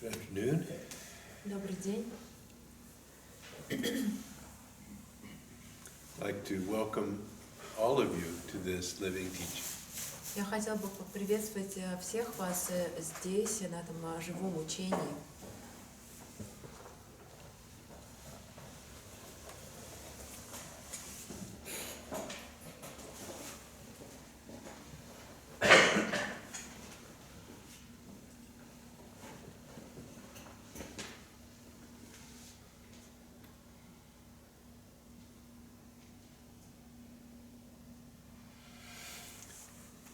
Good afternoon. Добрый день. I'd like to welcome all of you to this living teaching. Я хотела бы поприветствовать всех вас здесь, на этом живом учении.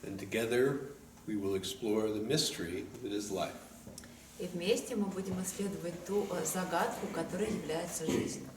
And together we will explore the mystery that is life. И вместе мы будем исследовать ту загадку, которая является жизнью.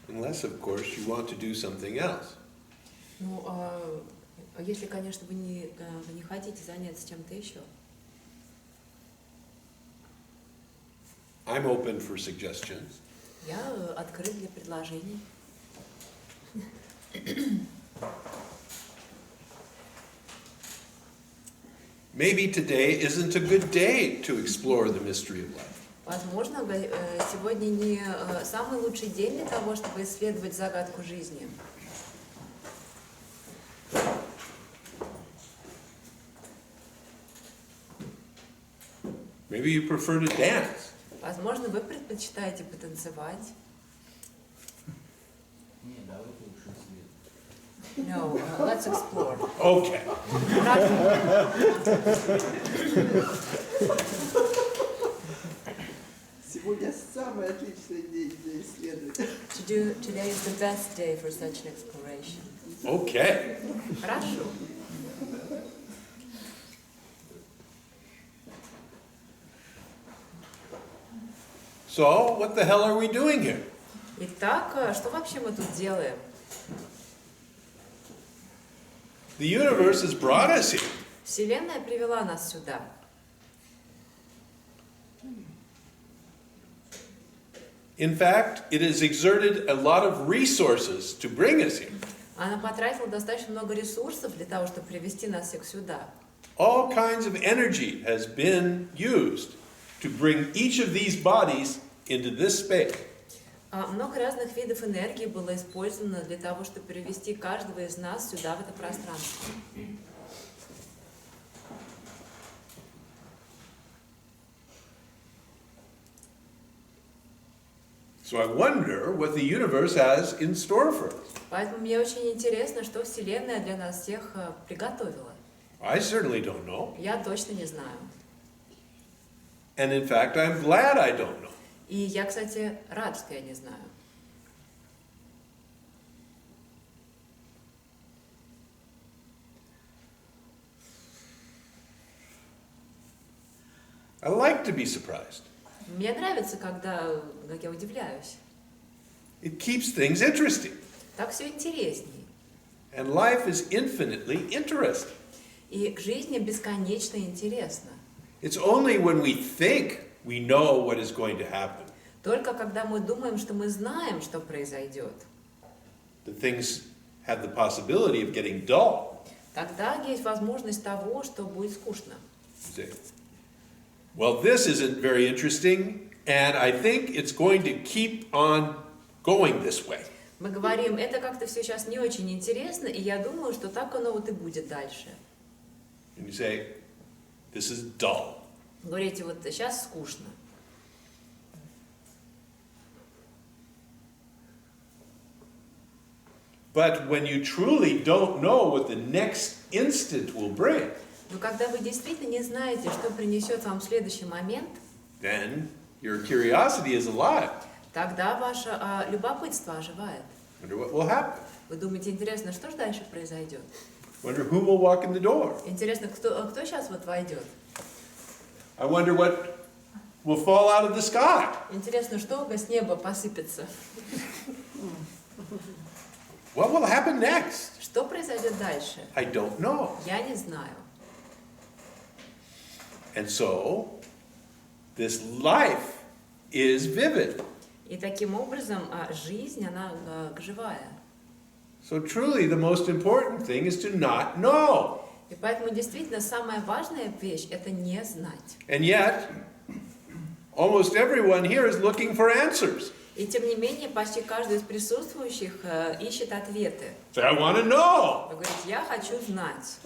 Unless, of course, you want to do something else. Ну, если, конечно, вы не хотите заняться чем-то еще. I'm open for suggestions. Я открыт для предложений. Maybe today isn't a good day to explore the mystery of life. Возможно, сегодня не самый лучший день для того, чтобы исследовать загадку жизни. Maybe you prefer to dance. Возможно, вы предпочитаете потанцевать. Не, давайте лучше исследовать. No, let's explore. Okay. Сегодня самый отличный день для исследования. Today is the best day for such an exploration. Okay. Хорошо. So, what the hell are we doing here? Итак, что вообще мы тут делаем? The universe has brought us here. Вселенная привела нас сюда. In fact, it has exerted a lot of resources to bring us here. Она потратила достаточно много ресурсов для того, чтобы привести нас всех сюда. All kinds of energy has been used to bring each of these bodies into this space. Много разных видов энергии было использовано для того, чтобы привести каждого из нас сюда, в это пространство. So I wonder what the universe has in store for us. Поэтому мне очень интересно, что Вселенная для нас всех приготовила. I certainly don't know. Я точно не знаю. And in fact, I'm glad I don't know. И я, кстати, рад, что я не знаю. I like to be surprised. Мне нравится, когда как я удивляюсь. It keeps things interesting. Так все интересней. And life is infinitely interesting. И к жизни бесконечно интересно. It's only when we think we know what is going to happen Только когда мы думаем, что мы знаем, что произойдет, that things have the possibility of getting dull. тогда есть возможность того, что будет скучно. See? Well, this isn't very interesting, and I think it's going to keep on going this way. Мы говорим, это как-то все сейчас не очень интересно, и я думаю, что так оно вот и будет дальше. And you say, this is dull. Говорите, вот сейчас скучно. But when you truly don't know what the next instant will bring, Но когда вы действительно не знаете, что принесет вам следующий момент, then your curiosity is alive. тогда ваше любопытство оживает. Wonder what will happen. Вы думаете, интересно, что же дальше произойдет? Wonder who will walk in the door. Интересно, кто сейчас вот войдет? I wonder what will fall out of the sky. Интересно, что с неба посыпется? What will happen next? Что произойдет дальше? I don't know. Я не знаю. And so, this life is vivid. И таким образом жизнь, она живая. So truly the most important thing is to not know. И поэтому действительно самая важная вещь – это не знать. And yet, almost everyone here is looking for answers. И тем не менее, почти каждый из присутствующих ищет ответы. Say, I want to know. Вы говорите, я хочу знать.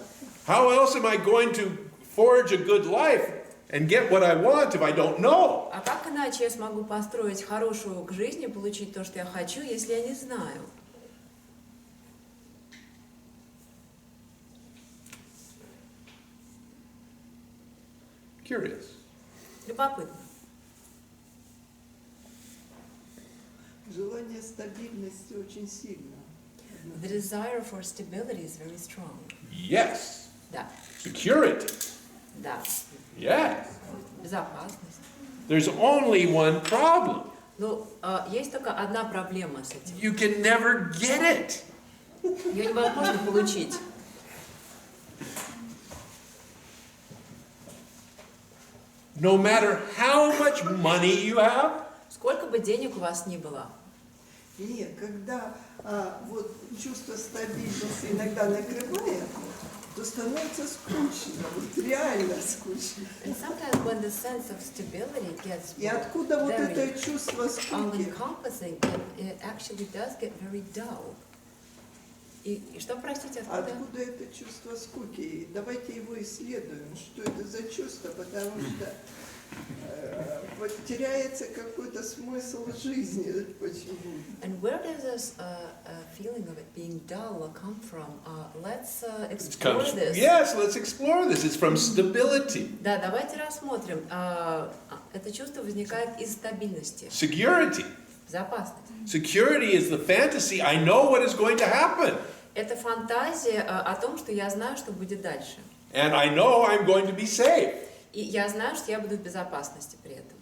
How else am I going to forge a good life and get what I want if I don't know? А как иначе я смогу построить хорошую жизнь и получить то, что я хочу, если я не знаю? Curious. Любопытно. Желание стабильности очень сильно. The desire for stability is very strong. Yes. Да, Security. да. Yes. Безопасность. There's only one problem. Ну, есть только одна проблема с этим. You can never get it. Ее невозможно получить. No matter how much money you have, Сколько бы денег у вас ни было, Нет, когда вот чувство стабильности иногда накрывает, то становится скучно, вот реально скучно. and sometimes when the sense of stability gets И откуда вот very это чувство скуки? all-encompassing, it actually does get very dull. И что, простите, откуда? Откуда это чувство скуки? И давайте его исследуем, что это за чувство, потому что вот теряется какой-то смысл жизни. Почему? And where does this feeling of it being dull come from? Let's it explore comes. this. Yes, let's explore this. It's from stability, Да, давайте рассмотрим. Это чувство возникает из стабильности, security. безопасности. Security is the fantasy. I know what is going to happen, Это фантазия о том, что я знаю, что будет дальше. and I know I'm going to be safe. И я знаю, что я буду в безопасности при этом.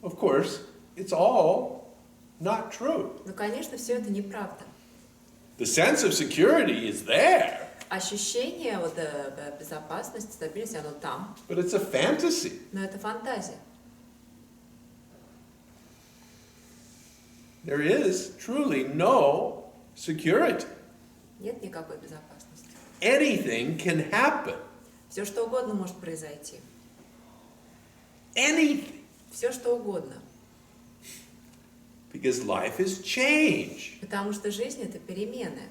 Of course, it's all not true. Но, конечно, все это неправда. The sense of security is there, Ощущение вот, безопасности, стабильности, оно там, but it's a fantasy. но это фантазия. There is truly no security. Нет никакой безопасности. Anything can happen. Все, что угодно может произойти. Anything. Все, что угодно. Because life is change. Потому что жизнь — это перемены.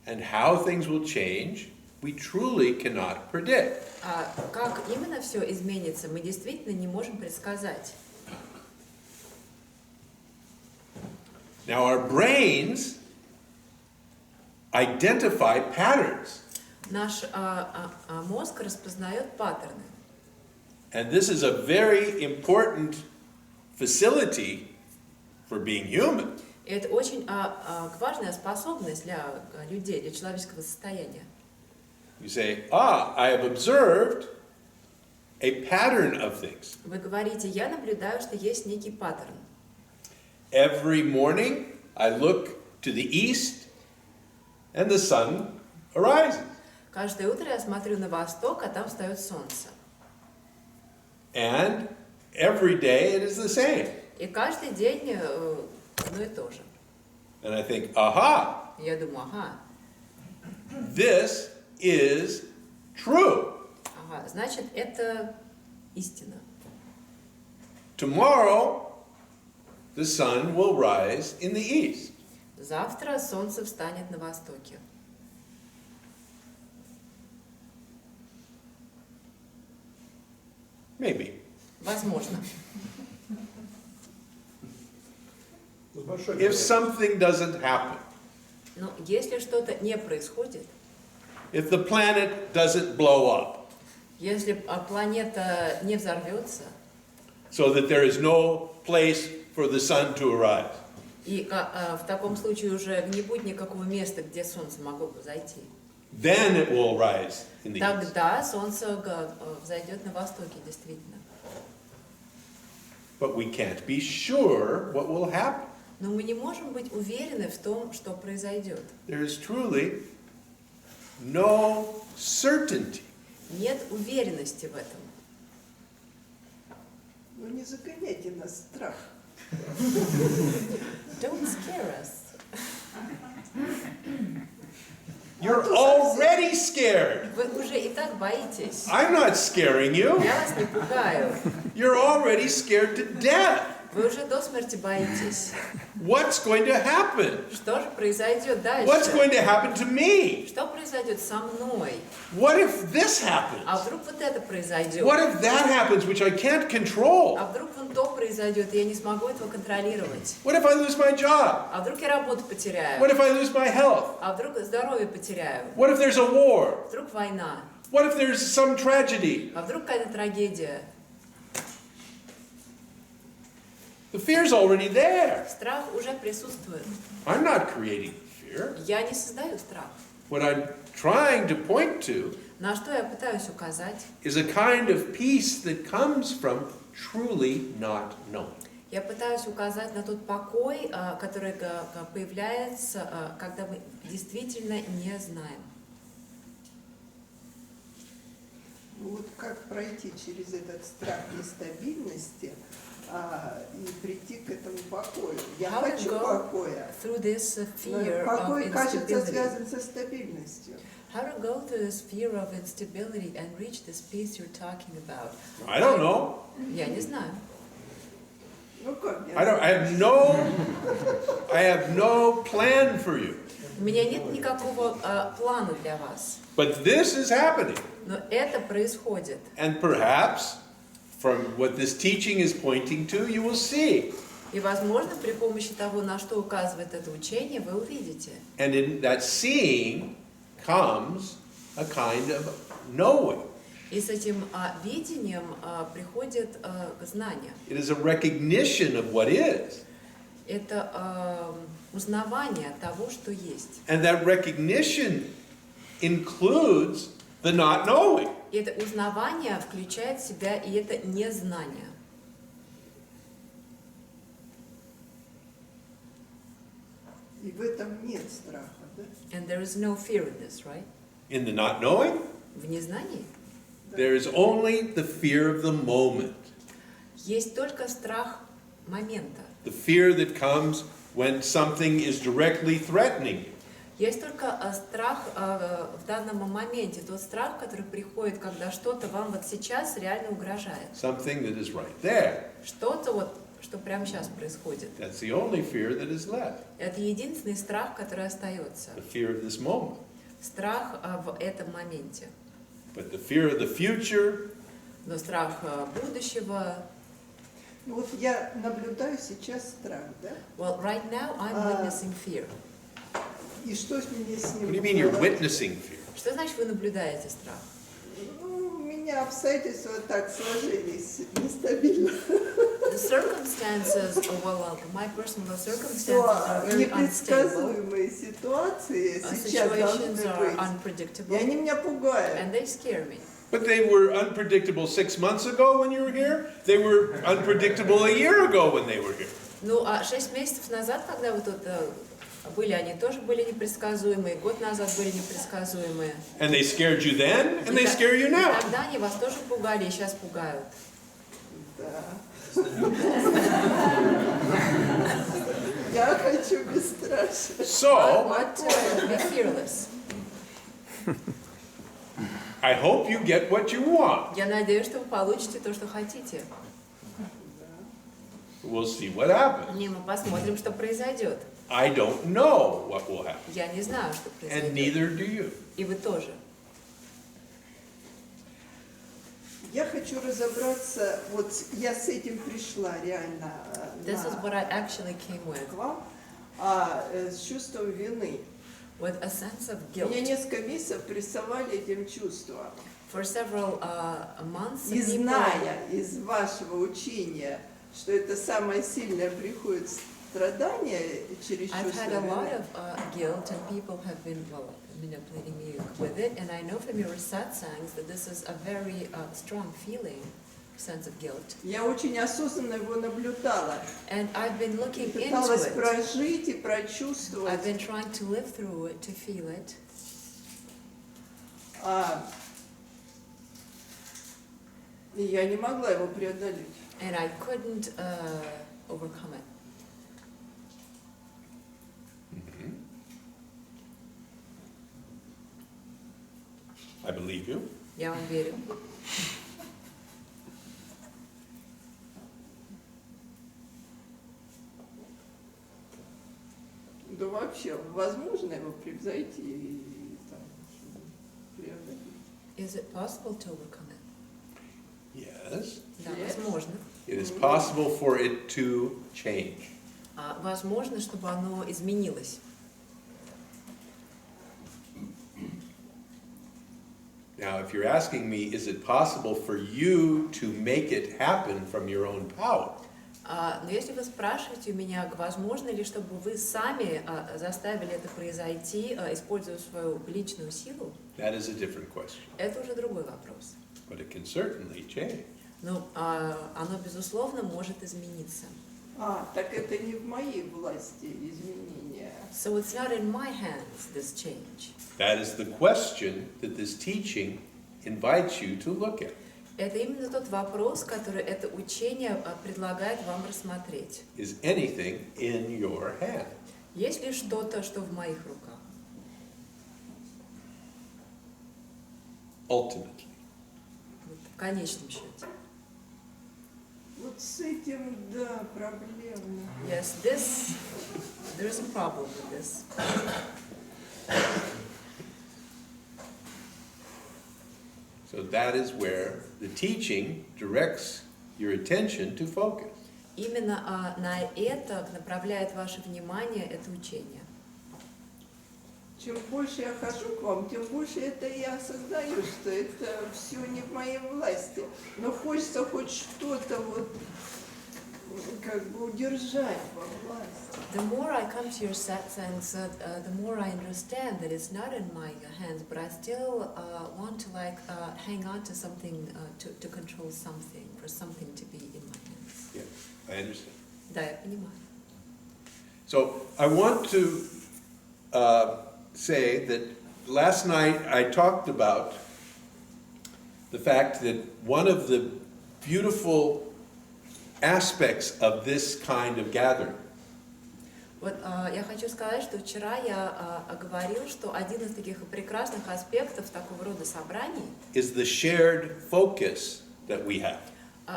And how things will change, we truly cannot predict. А как именно все изменится, мы действительно не можем предсказать. Now, our brains identify patterns. Наш мозг распознает паттерны. And this is a very important facility for being human. И это очень важная способность для людей, для человеческого состояния. You say, I have observed a pattern of things. Вы говорите, я наблюдаю, что есть некий паттерн. Every morning, I look to the east, and the sun arises. Каждое утро я смотрю на восток, а там встает солнце. And every day it is the same. И каждый день одно и то же. And I think, aha, И я думаю, ага, this is true. значит, это истина. tomorrow the sun will rise in the east. Завтра солнце встанет на востоке. Maybe. Возможно. If something doesn't happen, Но если что-то не происходит, if the planet doesn't blow up, если планета не взорвется, so that there is no place for the sun to arise, и в таком случае уже не будет никакого места, где солнце могло бы зайти, then it will rise in the east. тогда солнце взойдет на востоке, действительно. But we can't be sure what will happen. Но мы не можем быть уверены в том, что произойдет. There is truly no certainty. Нет уверенности в этом. Ну не загоняйте нас в страх. Don't scare us. You're already scared. Вы уже и так боитесь. I'm not scaring you. Я вас не пугаю. You're already scared to death. Вы уже до смерти боитесь. What's going to happen? Что же произойдет дальше? What's going to happen to me? Что произойдет со мной? What if this happens? А вдруг вот это произойдет? What if that happens, which I can't control? А вдруг вон то произойдет, и я не смогу этого контролировать? What if I lose my job? А вдруг я работу потеряю? What if I lose my health? А вдруг здоровье потеряю? What if there's a war? Вдруг война? What if there's some tragedy? А вдруг какая-то трагедия? The fear's already there. Страх уже присутствует. I'm not creating fear. Я не создаю страх. What I'm trying to point to На что я пытаюсь указать? is a kind of peace that comes from truly not knowing. Я пытаюсь указать на тот покой, который появляется, когда мы действительно не знаем. Ну вот как пройти через этот страх нестабильности и прийти к этому покою? Я How to хочу go покоя, through this но fear of покой, кажется, instability. связан со стабильностью. How to go through this fear of instability and reach this peace you're talking about? I don't know. Я не знаю. Ну как? I have no plan for you. У меня нет никакого плана для вас. But this is happening. Но это происходит. And perhaps from what this teaching is pointing to, you will see. И, возможно, при помощи того, на что указывает это учение, вы увидите. And in that seeing comes a kind of knowing. И с этим видением приходит знание. It is a recognition of what is. Это узнавание того, что есть. And that recognition includes the not knowing. И это узнавание включает в себя и это незнание. И в этом нет страха, да? And there is no fear in this, right? In the not knowing, В незнании there is only the fear of the moment. есть только страх момента. The fear that comes when something is directly threatening you. Есть только страх в данном моменте, тот страх, который приходит, когда что-то вам вот сейчас реально угрожает. Something that is right there. Что-то вот, что прямо сейчас происходит. That's the only fear that is left. Это единственный страх, который остается. The fear of this moment. Страх в этом моменте. But the fear of the future, Но страх будущего. Ну вот я наблюдаю сейчас страх, да? Well, right now I'm witnessing fear. И что мне с ним what do you mean you're делать? witnessing fear? Что значит вы наблюдаете страх? Ну, у меня обстоятельства так сложились, нестабильно. The circumstances, well, my personal circumstances Что are very unstable. непредсказуемые ситуации сейчас должны Situations are быть. И unpredictable, они меня пугают. and they scare me. But they were unpredictable 6 months ago when you were here. They were unpredictable a year ago when they were here. Ну, а 6 месяцев назад, когда вы тут были, они тоже были непредсказуемые. Год назад были непредсказуемые. And they scared you then, and they scare you И now. тогда они вас тоже пугали, и сейчас пугают. Да. Я хочу бесстрашие. I So, want to be fearless. I hope you get what you want. Я надеюсь, что вы получите то, что хотите. We'll see what happens. Не, мы посмотрим, что произойдет. I don't know what will happen. Я не знаю, что And произойдет. neither do you. И вы тоже. Я хочу разобраться, вот я с этим пришла реально This is what I actually came with. к вам, с чувством вины. With a sense of Меня guilt. несколько месяцев прессовали этим чувством. For several months, И people, зная из вашего учения, что это самое сильное приходит страдание через I've чувство had a lot вины. of guilt, and people have been, well, manipulating me with it. And I know from your satsangs that this is a very strong feeling, sense of guilt. Я очень осознанно его наблюдала. And I've been looking into Пыталась it. прожить и I've прочувствовать. been trying to live through it, to feel it. И я не могла его преодолеть. And I couldn't overcome it. I believe you. Я вам верю. Да вообще, возможно его превзойти и там, преодолеть? Is it possible to overcome it? Yes. Да, Yes. возможно. It is possible for it to change. Возможно, чтобы оно изменилось. Now, if you're asking me, is it possible for you to make it happen from your own power? Но если вы спрашиваете у меня, возможно ли, чтобы вы сами заставили это произойти, используя свою личную силу, That is a different question. это уже другой вопрос. But it can certainly change. Но оно, безусловно, может измениться. Так это не в моей власти изменения. So it's not in my hands, this change. That is the question that this teaching invites you to look at. Это именно тот вопрос, который это учение предлагает вам рассмотреть. Is anything in your hand? Есть ли что-то, что в моих руках? Ultimately. Вот, в конечном счете. Вот с этим, да, проблема. Yes, there's a problem with this. So that is where the teaching directs your attention to focus. Именно на это направляет ваше внимание это учение. Чем больше я хожу к вам, тем больше это я осознаю, что это все не в моей власти. Но хочется хоть что-то вот как бы удержать во власти. The more I come to your satsangs, the more I understand that it's not in my hands, but I still want to hang on to something, to control something, for something to be in my hands. Yeah, I understand. Да, я понимаю. So I want to say that last night I talked about the fact that one of the beautiful aspects of this kind of gathering Вот я хочу сказать, что вчера я говорил, что один из таких прекрасных аспектов такого рода собраний is the shared focus that we have.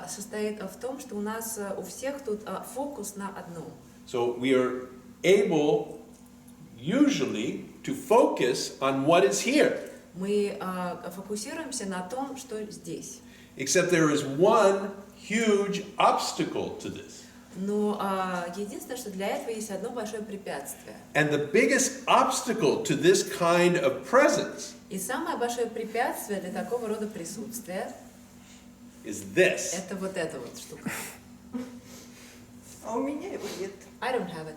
состоит в том, что у нас у всех тут фокус на одном. So we are able usually to focus on what is here. Мы фокусируемся на том, что здесь. Except there is one huge obstacle to this. Но единственное, что для этого есть одно большое препятствие. And the biggest obstacle to this kind of presence И самое большое препятствие для такого рода присутствия is this. это вот эта вот штука. А у меня его нет. I don't have it.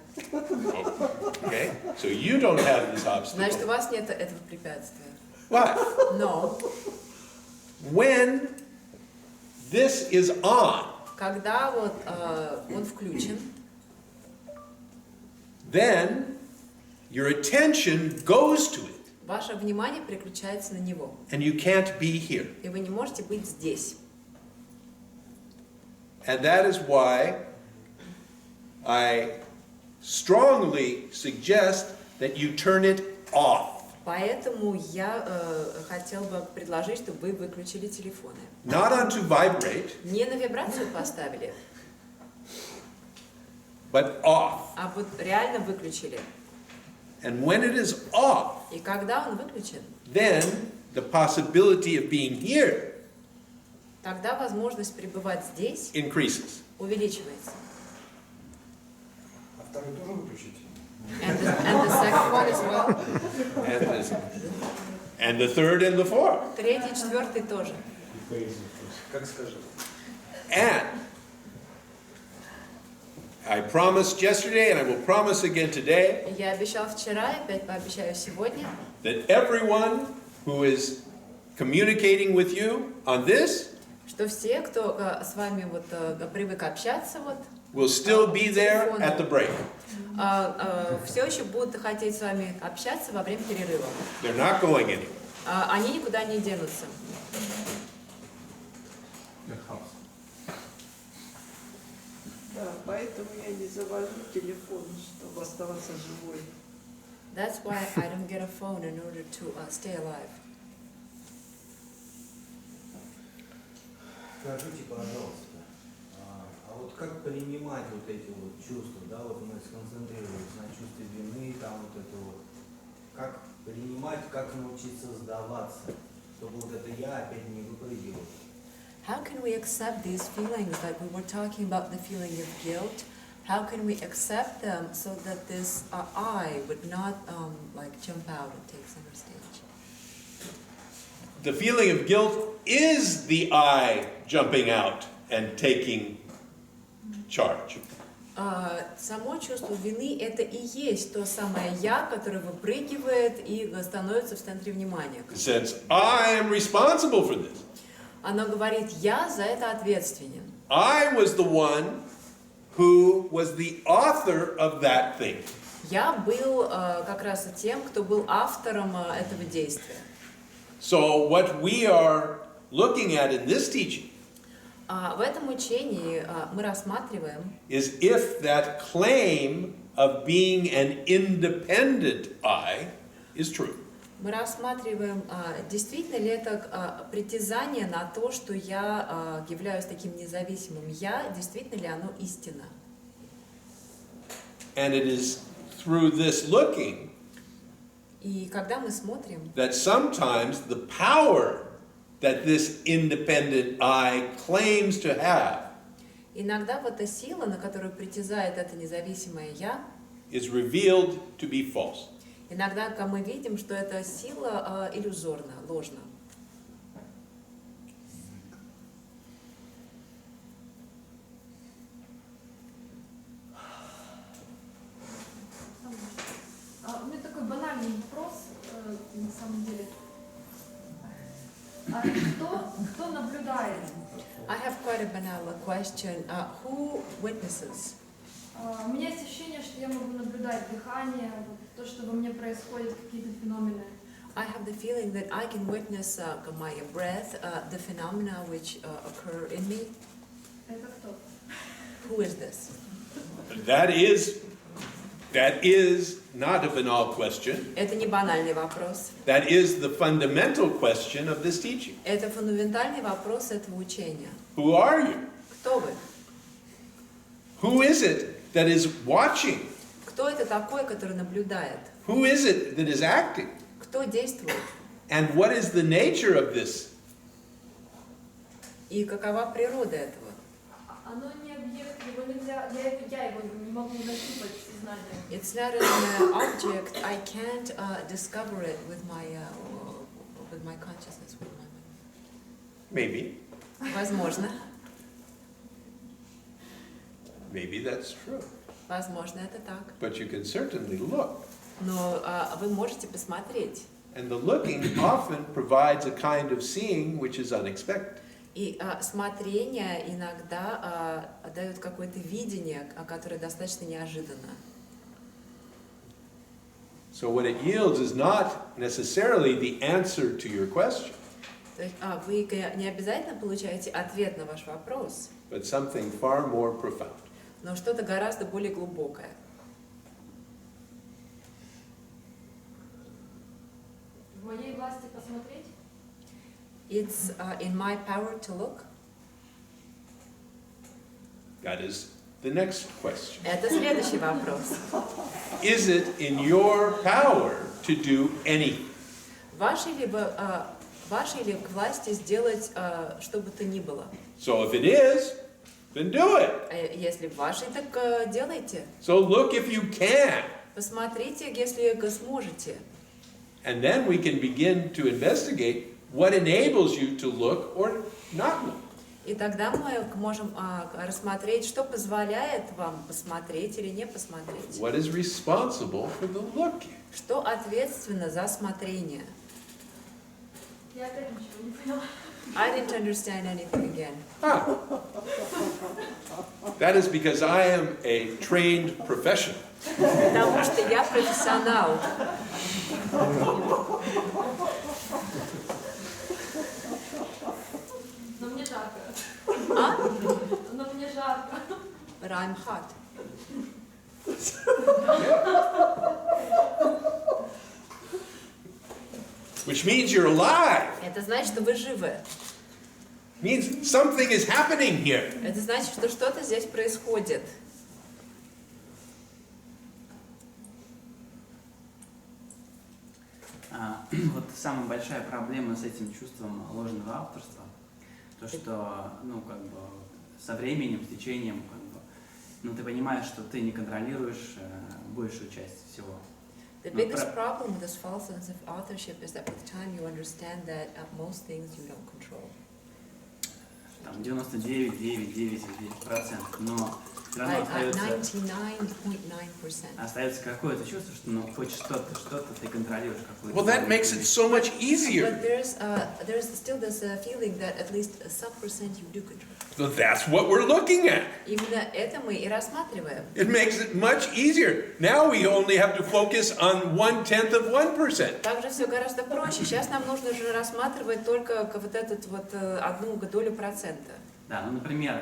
Okay? So you don't have this Значит, у obstacle. вас нет этого препятствия. But Но when this is on, когда вот он включен, then your attention goes to it, ваше внимание переключается на него. and you can't be here. И вы не можете быть здесь. And that is why I strongly suggest that you turn it off. Поэтому я хотел бы предложить, чтобы вы выключили телефоны. Not onto vibrate, Не на вибрацию поставили, but off. а вот реально выключили. And when it is off, И когда он выключен, then the possibility of being here тогда возможность пребывать здесь increases. увеличивается. А второй тоже выключить? And the second one as well. And the third and the fourth. Третий, четвертый тоже. Как скажешь. And I promised yesterday, and I will promise again today, Я обещал вчера, и опять пообещаю сегодня, that everyone who is communicating with you on this что все, кто с вами вот привык общаться, вот, will still be there at the break. все еще будут хотеть с вами общаться во время перерыва. They're not going anywhere. Они никуда не денутся. Да, поэтому я не завожу телефон, чтобы оставаться живой. That's why I don't get a phone in order to stay alive. Скажите, пожалуйста, а вот как принимать вот эти вот чувства, да, вот мы сконцентрировались на чувстве вины, там вот это вот, как принимать, как научиться сдаваться, чтобы вот это я опять не выпрыгивал. How can we accept these feelings that we were talking about, the feeling of guilt? How can we accept them so that this I would not like jump out and take center stage? The feeling of guilt is the I jumping out and taking charge. Само чувство вины — это и есть то самое «я», которое выпрыгивает и становится в центре внимания. It says, I am responsible for this. Оно говорит «я за это ответственен». I was the one who was the author of that thing. Я был как раз и тем, кто был автором этого действия. So what we are looking at in this teaching В этом учении мы рассматриваем, is if that claim of being an independent I is true. мы рассматриваем, действительно ли это притязание на то, что я являюсь таким независимым «я», действительно ли оно истина. And it is through this looking И когда мы смотрим, that sometimes the power that this independent I claims to have иногда вот эта сила, на которую притязает это независимое «я», is revealed to be false. иногда мы видим, что эта сила иллюзорна, ложна. У меня такой банальный вопрос, на самом деле. Кто наблюдает? I have quite a banal question. Who witnesses? У меня есть ощущение, что я могу наблюдать дыхание, вот то, что во мне происходят какие-то феномены. I have the feeling that I can witness my breath, the phenomena which occur in me. Это кто? Who is this? That is not a banal question. Это не банальный вопрос. That is the fundamental question of this teaching. Это фундаментальный вопрос этого учения. Who are you? Кто вы? Who is it that is watching? Кто это такой, который наблюдает? Who is it that is acting? Кто действует? And what is the nature of this? И какова природа этого? Оно не объект, его нельзя, я его не могу нащупать в сознании. It's not an object. I can't discover it with my consciousness, with my mind. Maybe. Возможно. Maybe that's true. Возможно, это так. But you can certainly look. Но вы можете посмотреть. And the looking often provides a kind of seeing which is unexpected. И смотрение иногда дает какое-то видение, которое достаточно неожиданно. So what it yields is not necessarily the answer to your question, То есть вы не обязательно получаете ответ на ваш вопрос, but something far more profound. но что-то гораздо более глубокое. В моей власти посмотреть? It's in my power to look. That is the next question. Это следующий вопрос. Is it in your power to do anything? Вашей ли к власти сделать что бы то ни было? So if it is, then do it. Если в вашей, так делайте. So look if you can. Посмотрите, если сможете. And then we can begin to investigate what enables you to look or not look. И тогда мы можем рассмотреть, что позволяет вам посмотреть или не посмотреть. What is responsible for the looking? Что ответственно за смотрение. Я опять ничего не поняла. I didn't understand anything again. Ah. That is because I am a trained professional. Потому что я профессионал. Но мне жарко. А? Но мне жарко. But I'm hot. Which means you're alive. Это значит, что вы живы. Means something is happening here. Это значит, что что-то здесь происходит. Вот самая большая проблема с этим чувством ложного авторства, то что, ну, как бы, со временем, с течением, как бы, ну, ты понимаешь, что ты не контролируешь большую часть всего. The biggest problem with this false sense of authorship is that with time you understand that most things you don't control. Там 99,999%, но все равно Like остается, 99.9%. остается какое-то чувство, что, ну, хоть что-то ты контролируешь. какую-то Well, that makes it so much easier. But there's still this feeling that at least some percent you do control. So that's what we're looking at. Именно это мы и рассматриваем. It makes it much easier. Now we only have to focus on 1/10 of 1%. Также все гораздо проще. Сейчас нам нужно же рассматривать только вот этот вот одну долю процента. Да, ну, например,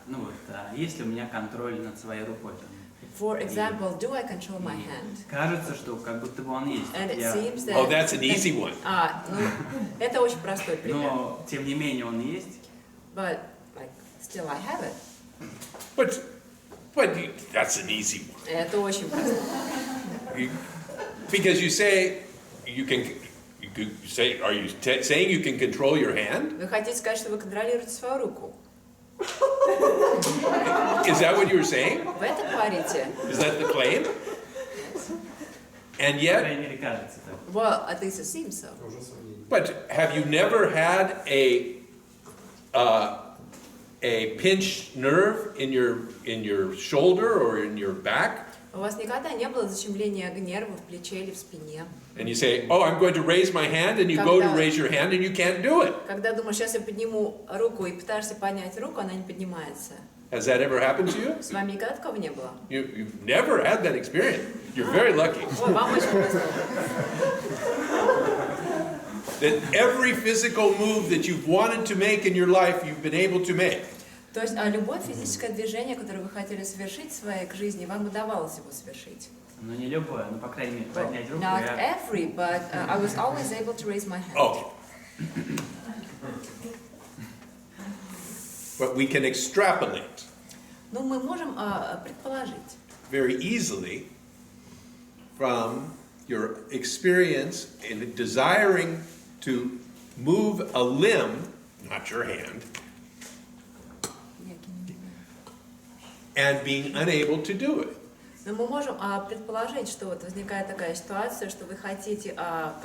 ну вот, есть ли у меня контроль над своей рукой? Там, For example, do I control my hand? кажется, что как будто бы он есть. And it Я- seems that... Oh, that's an easy one. Ну, это очень простой пример. но, тем не менее, он есть. But, like, still I have it. But that's an easy one. Это очень просто. Because you say are you saying you can control your hand? Вы хотите сказать, что вы контролируете свою руку? Is that what you were saying? Вы это говорите? Is that the claim? And По yet, крайней мере, кажется так. Well, at least it seems so. Уже сомнение. but have you never had a pinched nerve in your shoulder or in your back? У вас никогда не было защемления нервов в плече или в спине? And you say, oh, I'm going to raise my hand, and you go to Когда- raise your hand and you can't do it. Когда думаешь, сейчас я подниму руку и пытаешься поднять руку, она не поднимается. Has that ever happened to you? С вами никогда такого не было? You've never had that experience. You're very lucky. Ой, вам очень повезло. That every physical move that you've wanted to make in your life, you've been able to make. То есть любое физическое движение, которое вы хотели совершить в своей жизни, вам удавалось его совершить. Ну, не любое, но, по крайней мере, поднять руку Not я... every, but I was always able to raise my hand. Okay. But we can extrapolate Но мы можем предположить, very easily from your experience in desiring to move a limb, not your hand, and being unable to do it. но мы можем предположить, что вот возникает такая ситуация, что вы хотите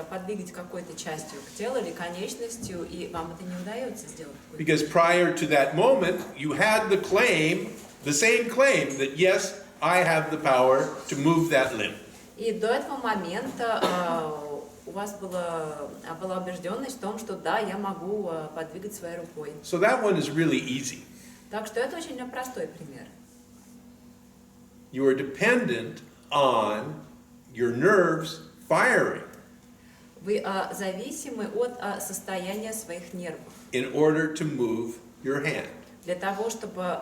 подвигать какой-то частью тела или конечностью, и вам это не удается сделать. Because prior to that moment, you had the claim, the same claim, that yes, I have the power to move that limb. И до этого момента у вас была убежденность в том, что да, я могу подвигать своей рукой. So that one is really easy. Так что это очень простой пример. You are dependent on your nerves firing Вы зависимы от состояния своих нервов in order to move your hand. для того, чтобы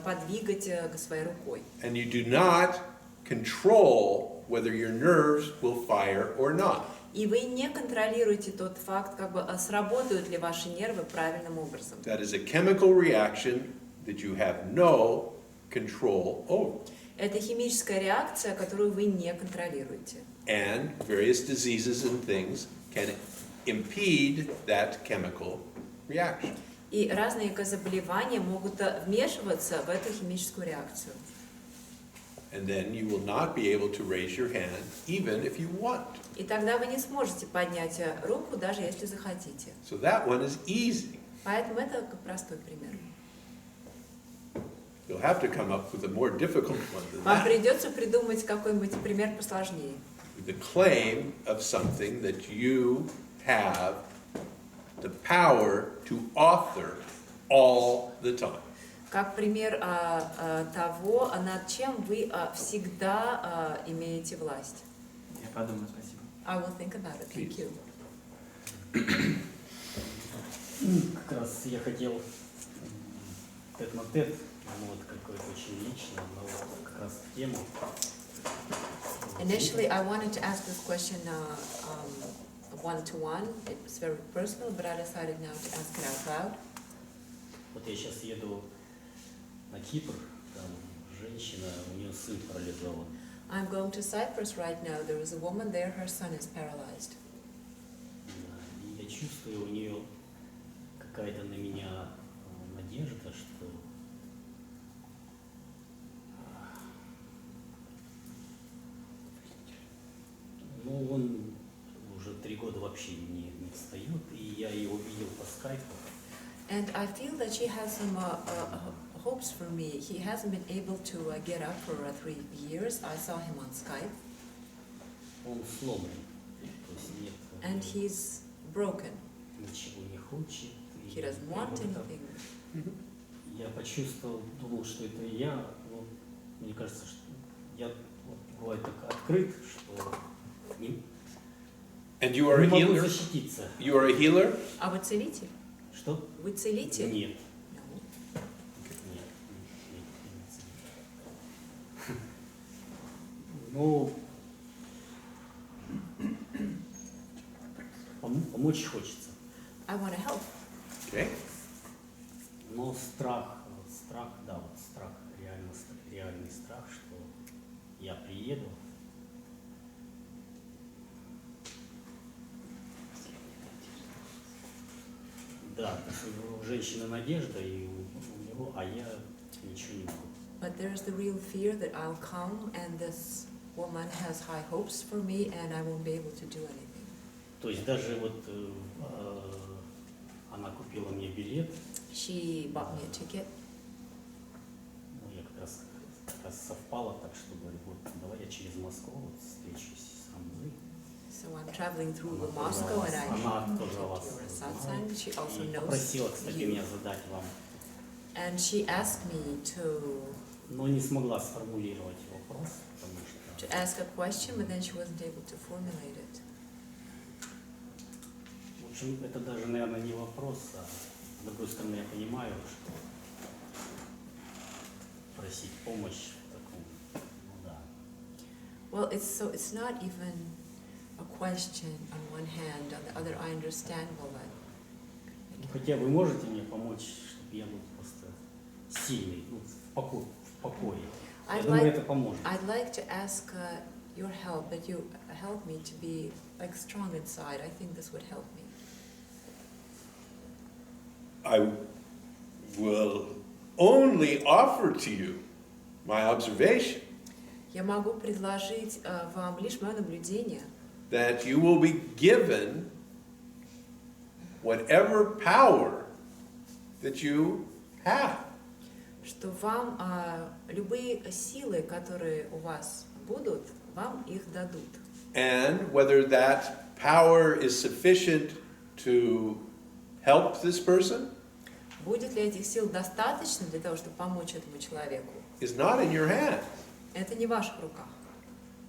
подвигать своей рукой. And you do not control whether your nerves will fire or not. И вы не контролируете тот факт, сработают ли ваши нервы правильным образом. That is a chemical reaction that you have no control over. Это химическая реакция, которую вы не контролируете. And various diseases and things can impede that chemical reaction. И разные заболевания могут вмешиваться в эту химическую реакцию. And then you will not be able to raise your hand even if you want. И тогда вы не сможете поднять руку, даже если захотите. So that one is easy. Поэтому это простой пример. You'll have to come up with a more difficult one than Вам that. придется придумать какой-нибудь пример посложнее. The claim of something that you have the power to author all the time. Как пример того, над чем вы всегда имеете власть. Я подумаю, спасибо. I will think about it. Thank you. Как раз я хотел тет-на-тет, вот какой-то очень личный, но вот как раз в тему. Initially, I wanted to ask this question one-to-one. It was very personal, but I decided now to ask it out loud. Вот я сейчас еду на Кипр, там женщина, у нее сын парализован. I'm going to Cyprus right now. There is a woman there, her son is paralyzed. И я чувствую, у нее какая-то на меня надежда, что ну, он уже 3 года вообще не встает, и я его видел по скайпу. And I feel that she has some hopes for me. He hasn't been able to get up for 3 years. I saw him on Skype, Он сломлен, то есть нет, and he's broken. ничего не хочет. и He doesn't want вот так anything. Я почувствовал, думал, что это я, но мне кажется, что я вот, бывает так открыт, что не, And you are не a могу healer? защититься. You are a healer? А вы целитель? Что? Вы целитель? Нет. No. Нет, ну, помочь хочется. I want to help. Okay. Но страх, да, вот страх, реальный страх, что я приеду. Да, потому что у женщины надежда, и у него, а я ничего не могу. But there's the real fear that I'll come and this woman has high hopes for me and I won't be able to do anything. То есть даже вот она купила мне билет, She bought me a ticket. ну, я как раз совпало, так что говорю, вот давай я через Москву вот встречусь с Рамзой. So I'm traveling through Moscow and I Она take тоже вас your знает. satsang. She also И knows попросила, кстати, меня you. задать вам, And she asked me to но не смогла сформулировать вопрос, потому что ask a question, but then she wasn't able to formulate it. в общем, это даже, наверное, не вопрос, а с другой стороны, я понимаю, что просить помощь в таком, ну да. Well, it's not even a question on one hand. On the other, I understand well that. Ну, хотя вы можете мне помочь, чтобы я был просто сильный, ну, в покое. Я I'd думаю, like- это поможет. I'd like to ask your help, that you help me to be like strong inside. I think this would help me. I will only offer to you my observation Я могу предложить вам лишь мое наблюдение, that you will be given whatever power that you have. что вам любые силы, которые у вас будут, вам их дадут. And whether that power is sufficient to help this person Будет ли этих сил достаточно для того, чтобы помочь этому человеку? is not in your hands. Это не в ваших руках.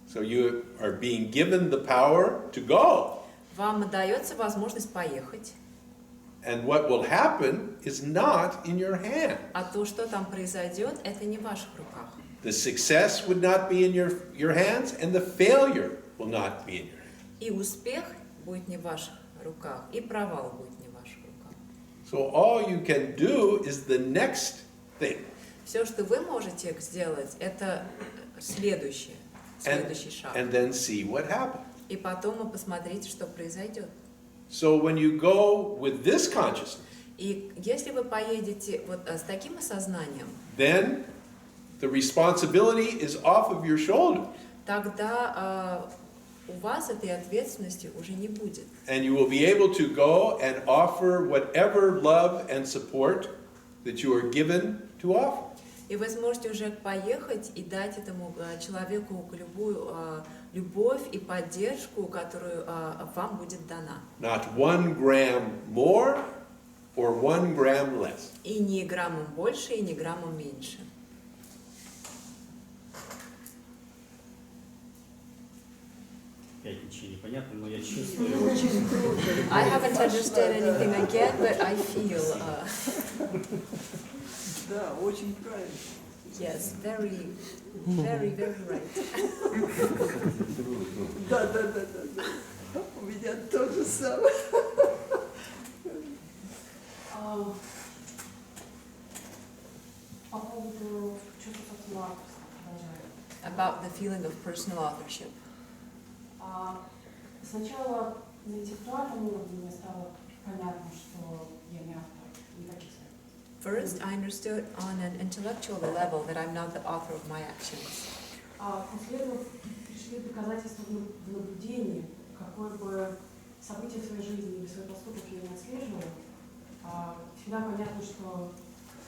So you are being given the power to go. Вам дается возможность поехать, And what will happen is not in your hand. а то, что там произойдет, это не в ваших руках. The success would not be in your hands, and the failure will not be in your hands. И успех будет не в ваших руках, и провал будет не в ваших руках. So all you can do is the next thing. Все, что вы можете сделать, это следующий шаг. And then see what happens. И потом вы посмотрите, что произойдет. So when you go with this consciousness, И если вы поедете вот с таким осознанием, then the responsibility is off of your shoulder. тогда у вас этой ответственности уже не будет. And you will be able to go and offer whatever love and support that you are given to offer. И вы сможете уже поехать и дать этому человеку любую любовь и поддержку, которую вам будет дана. Not 1 gram more or 1 gram less. И ни граммом больше, и ни граммом меньше. Опять ничего не понятно, но я чувствую. I haven't understood anything again, but I feel, Да, очень правильно. yes, very, very, very right. Да. У меня то же самое. По поводу чувства собственного авторства, продолжаю. About the feeling of personal authorship. Сначала на интеллектуальном уровне мне стало понятно, что я не автор никаких своих. First, I understood on an intellectual level that I'm not the author of my actions. После этого пришли доказательства в наблюдении, какое бы событие в своей жизни или свой поступок я не отслеживала, всегда понятно, что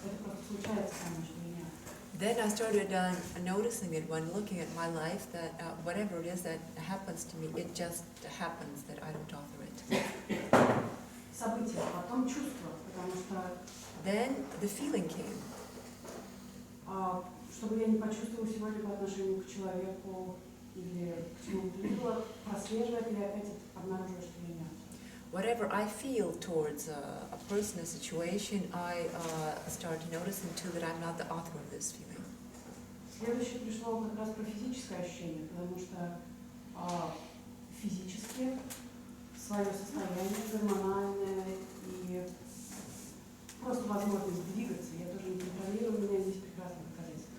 это просто случается со мной, что я не автор. Then I started noticing it when looking at my life that whatever it is that happens to me, it just happens that I don't author it. События, потом чувства, потому что Then the feeling came. чтобы я не почувствовала сегодня по отношению к человеку или к чему-то либо прослеживать или опять обнаруживать, что я не автор. Whatever I feel towards a person, a situation, I start noticing too that I'm not the author of this feeling. Следующее пришло как раз про физическое ощущение, потому что физически свое состояние гормональное и просто возможность двигаться, я тоже не контролирую, у меня здесь прекрасное доказательство.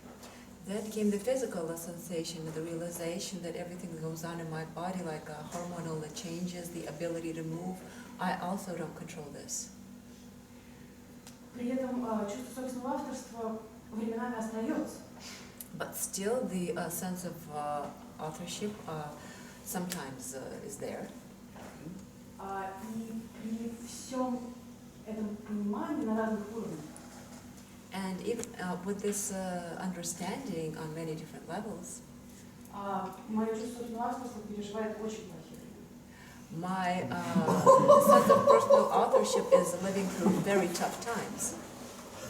Then came the physical sensation, the realization that everything that goes on in my body, like hormonal changes, the ability to move, I also don't control this. При этом чувство собственного авторства временами остается. But still the sense of authorship sometimes is there. И при всем этом понимании на разных уровнях And even with this understanding on many different levels, мое чувство собственного авторства переживает очень плохие времена. my sense of personal authorship is living through very tough times.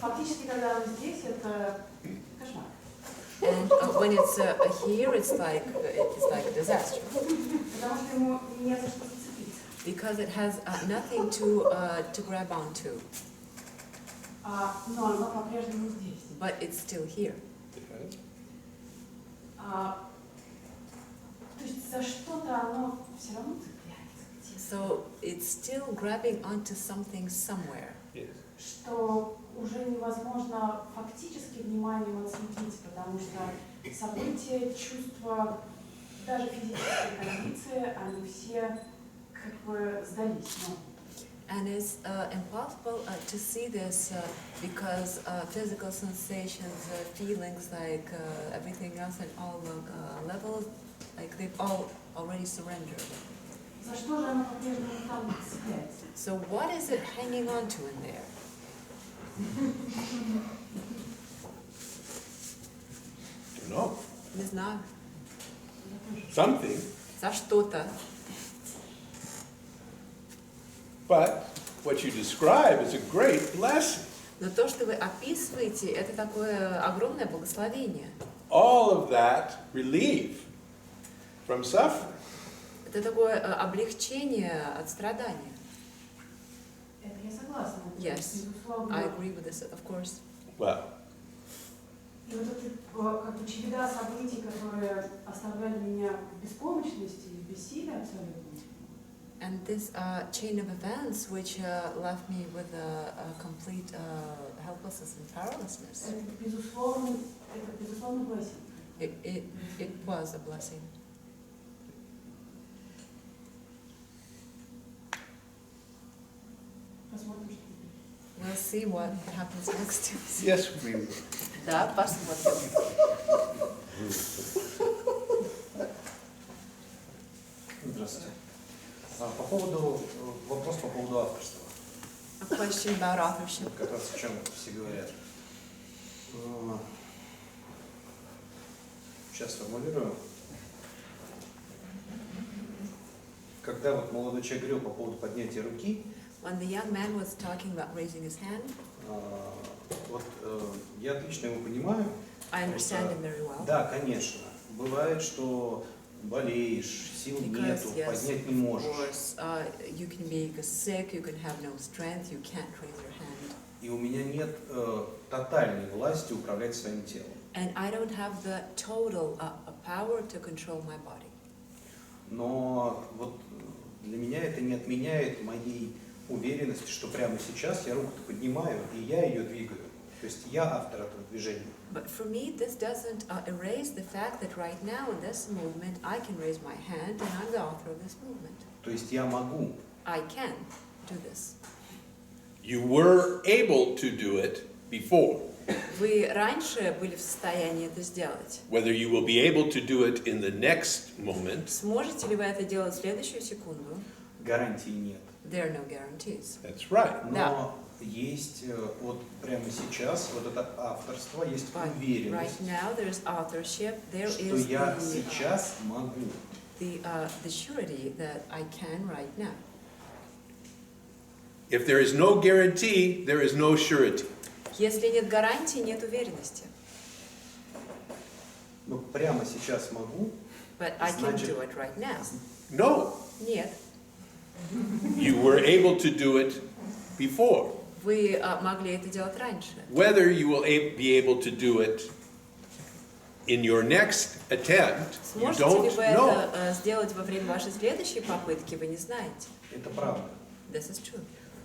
Фактически, когда оно здесь, это кошмар. And when it's here, it's like a disaster. Потому что ему не за что зацепиться. Because it has nothing to grab onto, Но оно по-прежнему здесь. but it's still here. То есть за что-то оно все равно цепляется где-то. So it's still grabbing onto something somewhere. Yes. Что уже невозможно фактически вниманием отследить, потому что события, чувства, даже физические кондиции, они все как бы сдались. And it's impossible to see this because physical sensations, feelings, like everything else at all levels, like they've all already surrendered. За что же оно по-прежнему там цепляется? So what is it hanging on to in there? Don't know. Не знаю. Something. За что-то. But what you describe is a great blessing. Но то, что вы описываете, это такое огромное благословение. All of that relief from suffering. Это такое облегчение от страдания. Это я согласна. Yes, Безусловно. I agree with this, of course. Well, И вот эта как бы череда событий, которые оставляли меня в беспомощности и в бессилии абсолютно. And this chain of events which left me with a complete helplessness and powerlessness, Это безусловно blessing. it was a blessing. Посмотрим, что будет. We'll see what happens next. Yes, we will. Да, посмотрим. Здравствуйте. Вопрос по поводу авторства. A question about authorship. Вот как раз о чем все говорят. Сейчас формулирую. Когда вот молодой человек говорил по поводу поднятия руки, When the young man was talking about raising his hand, вот я отлично его понимаю. I understand him very well. Да, конечно. Бывает, что болеешь, сил нету, Because, yes, поднять не of можешь. course, you can be sick, you can have no strength, you can't raise your hand. И у меня нет тотальной власти управлять своим телом. And I don't have the total power to control my body. Но вот для меня это не отменяет моей уверенности, что прямо сейчас я руку-то поднимаю, и я ее двигаю. То есть я автор этого движения. But for me, this doesn't erase the fact that right now in this movement, I can raise my hand and I'm the author of this movement. То есть я могу. I can do this. You were able to do it before. Вы раньше были в состоянии это сделать. Whether you will be able to do it in the next moment, Сможете ли вы это делать в следующую секунду? Гарантии нет. There are no guarantees. that's right. Но Да. есть вот прямо сейчас вот это авторство, есть But уверенность, right now there's authorship. There что is я сейчас могу. the surety that I can right now. If there is no guarantee, there is no surety. Если нет гарантии, нет уверенности. Но прямо сейчас могу. But I can Значит- do it right now. No, Нет. you were able to do it before. Вы могли это делать раньше. Whether you will be able to do it in your next attempt, you Сможете ли don't вы know. это сделать во время вашей следующей попытки, вы не знаете. Это правда. This is true.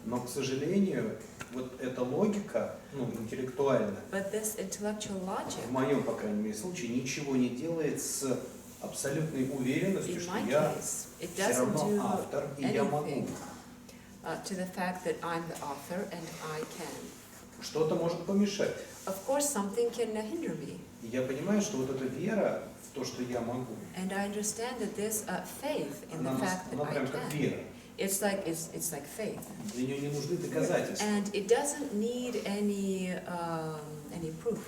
Но, к сожалению, вот эта логика, интеллектуальная, But this intellectual logic, в моем, по крайней мере, случае, ничего не делает с абсолютной уверенностью, in что my я case, it все doesn't равно do автор, и я могу. anything to the fact that I'm the author and I can. Что-то может помешать. Of course, something can hinder me. И я понимаю, что вот эта вера в то, что я могу, And I understand that this faith in the fact that она I прям как can, вера. it's like faith. Для нее не нужны доказательства. And it doesn't need any proof.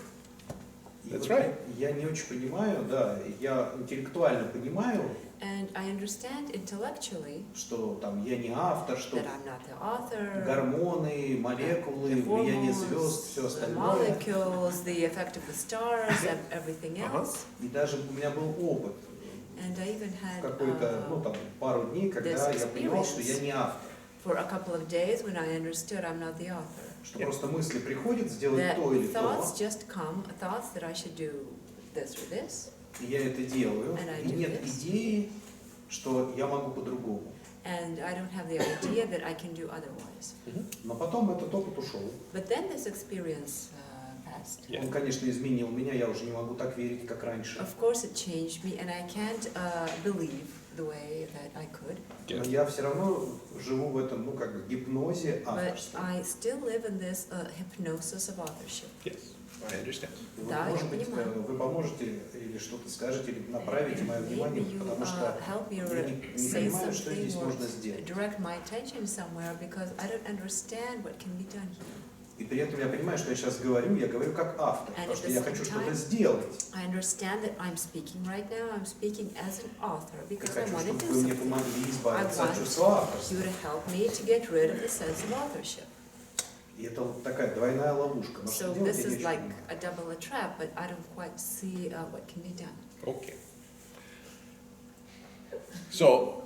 И That's вот right. я не очень понимаю, да, я интеллектуально понимаю, And I understand intellectually что там я не автор, что that I'm not the author. гормоны, молекулы, The влияние hormones, звезд, все the остальное. molecules, the effect of the stars, and everything else. И даже у меня был опыт And I even had какой-то, там, пару дней, когда this я понимал, что я experience. не автор. for a couple of days when I understood I'm not the author. Что просто мысли приходят сделать That то или thoughts то, just come, thoughts that I should do this or this, и я это делаю, And I и do нет this. идеи, что я могу по-другому. and I don't have the idea that I can do otherwise. Но потом этот опыт ушел. But then this experience passed. Yeah. Он, конечно, изменил меня, я уже не могу так верить, как раньше. Of course it changed me and I can't believe the way that I could, Но я все равно живу в этом, как бы, гипнозе but авторства. I still live in this hypnosis of authorship. Yes, I understand. И вот, Да, я может быть, понимаю. вы поможете или что-то скажете, или направите мое внимание, Maybe you потому что help me я не say понимаю, что something здесь or можно сделать. direct my attention somewhere because I don't understand what can be done here. И при этом я понимаю, что я сейчас говорю, я говорю как автор, And потому at что the я same хочу что-то time, сделать. I understand that I'm speaking right now, I'm speaking as an author Я because I хочу, want to чтобы do вы мне something. помогли избавиться от want чувства авторства. You to help me to get rid of the sense of authorship. И это вот такая двойная ловушка. Но So что делать, this я не is очень like понимаю. a double trap, but I don't quite see what can be done. Okay. So,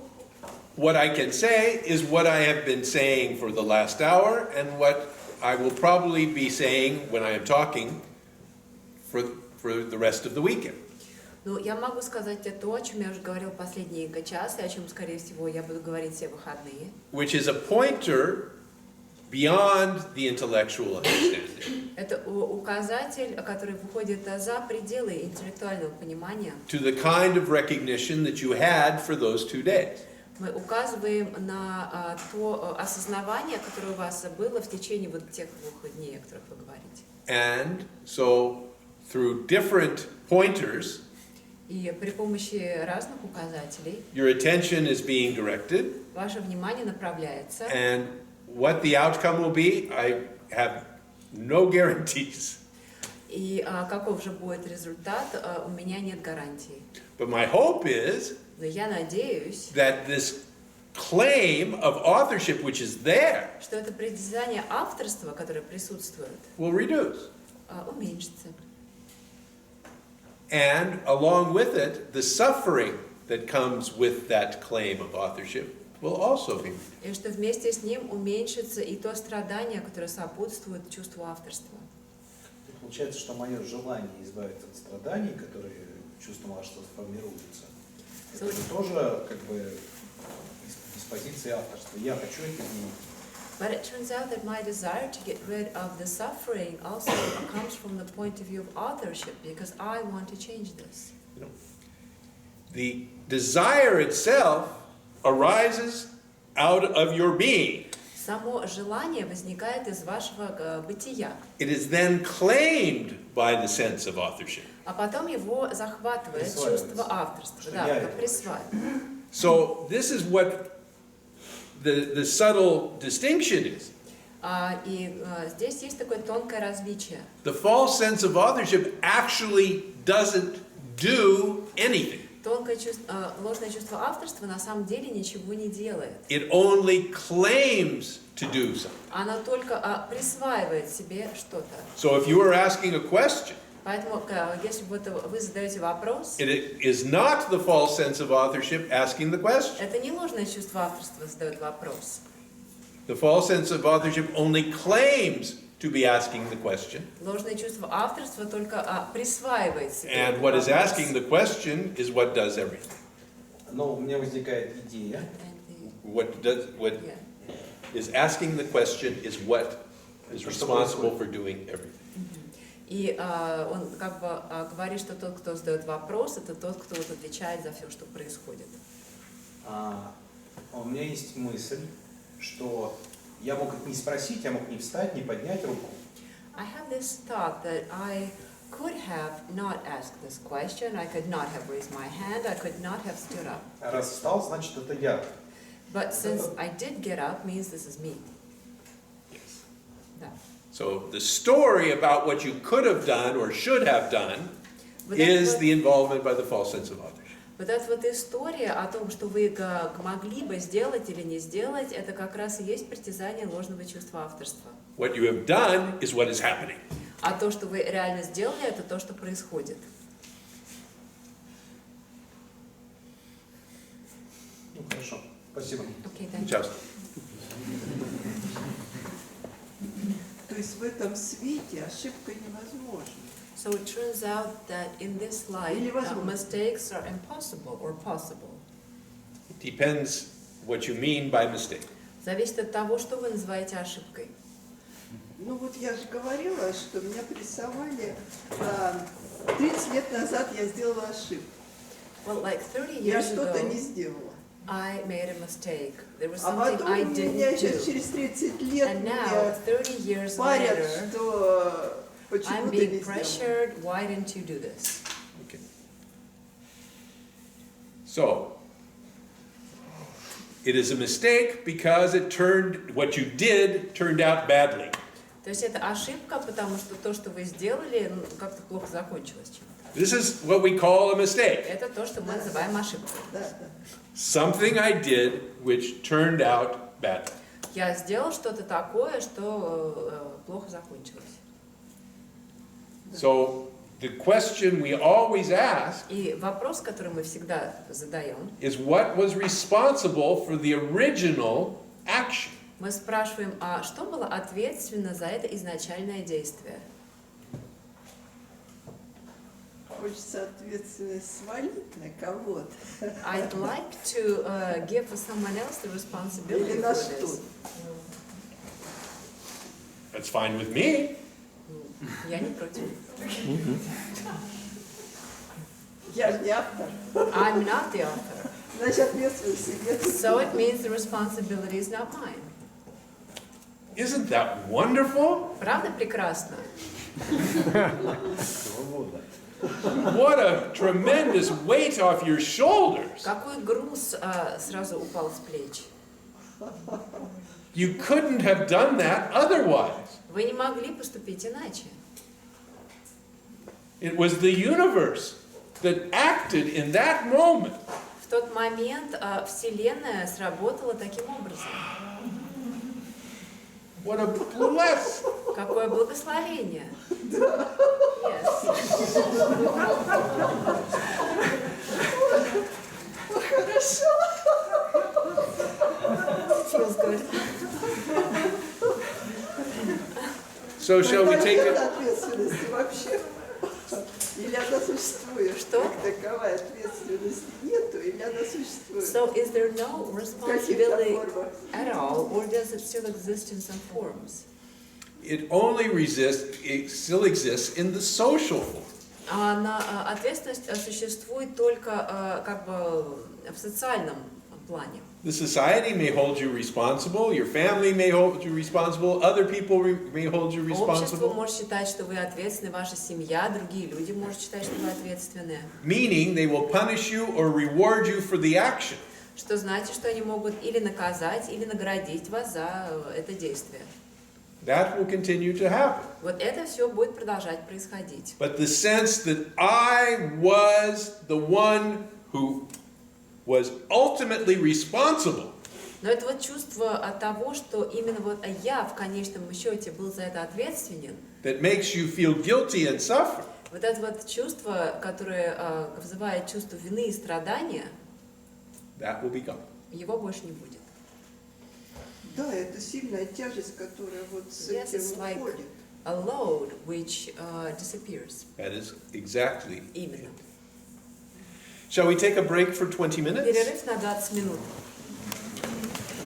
what I can say is what I have been saying for the last hour and what I will probably be saying when I am talking for the rest of the weekend. Ну, я могу сказать тебе то, о чем я уже говорил последние час, и о чем, скорее всего, я буду говорить все выходные. which is a pointer beyond the intellectual understanding Это указатель, который выходит за пределы интеллектуального понимания. to the kind of recognition that you had for those 2 days. Мы указываем на то осознавание, которое у вас было в течение вот тех 2 дней, о которых вы говорите. And so through different pointers, И при помощи разных указателей your attention is being directed, ваше внимание направляется. and what the outcome will be, I have no guarantees. И каков же будет результат, у меня нет гарантии. But my hope is Но я надеюсь, that this claim of authorship which is there что это притязание авторства, которое присутствует, will reduce. Уменьшится. And along with it, the suffering that comes with that claim of authorship will also be reduced. И что вместе с ним уменьшится и то страдание, которое сопутствует чувству авторства. Получается, что мое желание избавиться от страданий, которые чувством авторства формируются, это же тоже как бы из позиции авторства. Я хочу это изменить. But it turns out that my desire to get rid of the suffering also comes from the point of view of authorship, because I want to change this. The desire itself arises out of your being. Само желание возникает из вашего бытия, It is then claimed by the sense of authorship. а потом его захватывает Присваивается. чувство авторства, Что да, я как это присваивает. So this is what the subtle distinction is. И здесь есть такое тонкое различие. The false sense of authorship actually doesn't do anything. Ложное чувство авторства на самом деле ничего не делает. It only claims to do something. Оно только присваивает себе что-то. So if you are asking a question, Поэтому, если вот вы задаете вопрос, it is not the false sense of authorship asking the question. это не ложное чувство авторства задает вопрос. The false sense of authorship only claims to be asking the question. Ложное чувство авторства только присваивает себе And этот what is вопрос. asking the question is what does everything. Но у меня возникает идея. What Yeah. is asking the question is what is responsible for doing everything. И он как бы говорит, что тот, кто задает вопрос, это тот, кто вот отвечает за все, что происходит. У меня есть мысль, что я мог не спросить, я мог не встать, не поднять руку. I have this thought that I could have not asked this question, I could not have raised my hand, I could not have stood up. А раз встал, значит, это я. But since I did get up, means this is me. Yes. Да. So the story about what you could have done or should have done Вот is это the involvement by the false sense of authorship. вот эта вот история о том, что вы могли бы сделать или не сделать, это как раз и есть притязание ложного чувства авторства. What you have done is what is happening. А то, что вы реально сделали, это то, что происходит. Ну, хорошо. Спасибо. Okay, thank you. Just. То есть в этом свете ошибка невозможна. So it turns out that in this light, Невозможно. mistakes are impossible or possible. It depends what you mean by mistake. Зависит от того, что вы называете ошибкой. Ну вот я же говорила, что меня прессовали. 30 лет назад я сделала ошибку. Well, like 30 Я years что-то ago, не сделала. I made a mistake. There was А something потом I меня didn't сейчас do. через 30 лет And now, меня 30 years парят, later, что I'm почему ты не being сделала. pressured. Why didn't you do this? Okay. So, it is a mistake because what you did turned out badly. То есть это ошибка, потому что то, что вы сделали, как-то плохо закончилось чем-то. This is what we call a mistake. Это то, что мы называем ошибкой. Да, да. Something I did which turned out badly. Я сделал что-то такое, что плохо закончилось. So, the question we always ask И вопрос, который мы всегда задаем, is what was responsible for the original action? мы спрашиваем, а что было ответственно за это изначальное действие? хочется ответственность свалить на кого-то. I'd like to give someone else the responsibility Или for на this. что? That's fine with me. Я не против. Я же не автор. I'm not the author. Значит, ответственность себе. So it means the responsibility is not mine. Isn't that wonderful? Правда прекрасно? What a tremendous weight off your shoulders. Какой груз сразу упал с плеч? You couldn't have done that otherwise. Вы не могли поступить иначе. It was the universe that acted in that moment. В тот момент Вселенная сработала таким образом. What a bless. Какое благословение. Yes. Feels good. So shall we take Нет it? ответственности вообще? Или она существует? Что? Как таковая ответственности нету, или она существует? So is there no В каких-то responsibility формах. at all, or does it still exist in some forms? It only it still exists in the social form. Ответственность существует только как бы в социальном плане. The society may hold you responsible, your family may hold you responsible, other people may hold you Общество responsible. может считать, что вы ответственны, ваша семья, другие люди могут считать, что вы ответственны. Meaning they will punish you or reward you for the action. Что значит, что они могут или наказать, или наградить вас за это действие. That will continue to happen. Вот это все будет продолжать происходить. But the sense that I was the one who was ultimately responsible, Но это вот чувство от того, что именно вот я в конечном счете был за это ответственен, that makes you feel guilty and suffer, вот это вот чувство, которое вызывает чувство вины и страдания, that will be gone. его больше не будет. Да, это сильная тяжесть, которая вот с Yes, этим it's like уходит. a load which disappears. That is exactly. Именно. Shall we take a break for 20 minutes? Перерыв на 20 минут.